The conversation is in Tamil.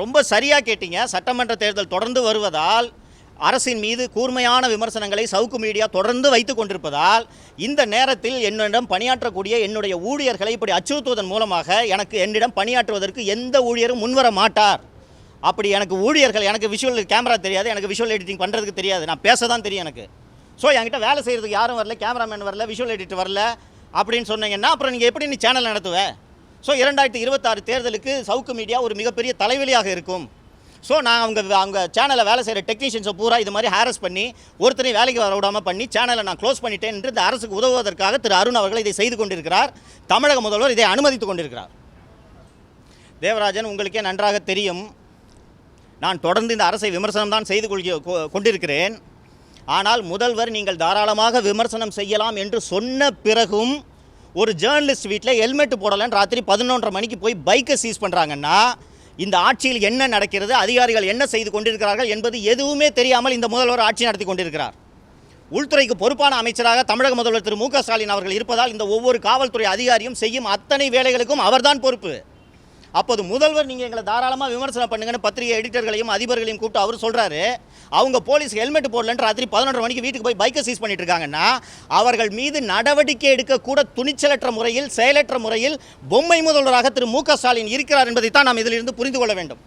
ரொம்ப சரியாக கேட்டீங்க. சட்டமன்ற தேர்தல் தொடர்ந்து வருவதால் அரசின் மீது கூர்மையான விமர்சனங்களை சவுக்கு மீடியா தொடர்ந்து வைத்து கொண்டிருப்பதால் இந்த நேரத்தில் என்னிடம் பணியாற்றக்கூடிய என்னுடைய ஊழியர்களை இப்படி அச்சுறுத்துவதன் மூலமாக என்னிடம் பணியாற்றுவதற்கு எந்த ஊழியரும் முன்வர மாட்டார். அப்படி எனக்கு ஊழியர்கள், எனக்கு விஷுவல் கேமரா தெரியாது, எனக்கு விஷுவல் எடிட்டிங் பண்ணுறதுக்கு தெரியாது, நான் பேச தான் தெரியும் எனக்கு. ஸோ என்கிட்ட வேலை செய்கிறதுக்கு யாரும் வரல, கேமராமேன் வரல, விஷுவல் எடிட்டர் வரல அப்படின்னு சொன்னீங்கன்னா அப்புறம் நீங்கள் எப்படி சேனல் நடத்துவேன்? ஸோ 2026 தேர்தலுக்கு சவுக்கு மீடியா ஒரு மிகப்பெரிய தலைவலியாக இருக்கும். ஸோ நான் அவங்க சேனலில் வேலை செய்கிற டெக்னீஷியன்ஸை பூரா இது மாதிரி ஹாரஸ் பண்ணி ஒருத்தரையும் வேலைக்கு வர விடாமல் பண்ணி சேனலை நான் க்ளோஸ் பண்ணிட்டேன் என்று இந்த அரசுக்கு உதவுவதற்காக திரு அருண் அவர்கள் இதை செய்து கொண்டிருக்கிறார். தமிழக முதல்வர் இதை அனுமதித்து கொண்டிருக்கிறார். தேவராஜன், உங்களுக்கே நன்றாக தெரியும், நான் தொடர்ந்து இந்த அரசை விமர்சனம் தான் செய்து கொண்டிருக்கிறேன். ஆனால் முதல்வர் நீங்கள் தாராளமாக விமர்சனம் செய்யலாம் என்று சொன்ன பிறகும் ஒரு ஜேர்னலிஸ்ட் வீட்டில் ஹெல்மெட் போடலன்னு ராத்திரி 11:30 மணிக்கு போய் பைக்கை சீஸ் பண்ணுறாங்கன்னா இந்த ஆட்சியில் என்ன நடக்கிறது, அதிகாரிகள் என்ன செய்து கொண்டிருக்கிறார்கள் என்பது எதுவுமே தெரியாமல் இந்த முதல்வர் ஆட்சி நடத்தி கொண்டிருக்கிறார். உள்துறைக்கு பொறுப்பான அமைச்சராக தமிழக முதல்வர் திரு மு.க. ஸ்டாலின் அவர்கள் இருப்பதால் இந்த ஒவ்வொரு காவல்துறை அதிகாரியும் செய்யும் அத்தனை வேலைகளுக்கும் அவர்தான் பொறுப்பு. அப்போது முதல்வர் நீங்கள் எங்களை தாராளமாக விமர்சனம் பண்ணுங்கன்னு பத்திரிகை எடிட்டர்களையும் அதிபர்களையும் கூப்பிட்டு அவர் சொல்கிறாரு. அவங்க போலீஸ் ஹெல்மெட் போடலன்னு ராத்திரி 11:30 மணிக்கு வீட்டுக்கு போய் பைக்கை சீஸ் பண்ணிட்டு இருக்காங்கன்னா அவர்கள் மீது நடவடிக்கை எடுக்கக்கூட துணிச்சலற்ற முறையில், செயலற்ற முறையில் பொம்மை முதல்வராக திரு மு.க. ஸ்டாலின் இருக்கிறார் என்பதைத்தான் நாம் இதிலிருந்து புரிந்து கொள்ள வேண்டும்.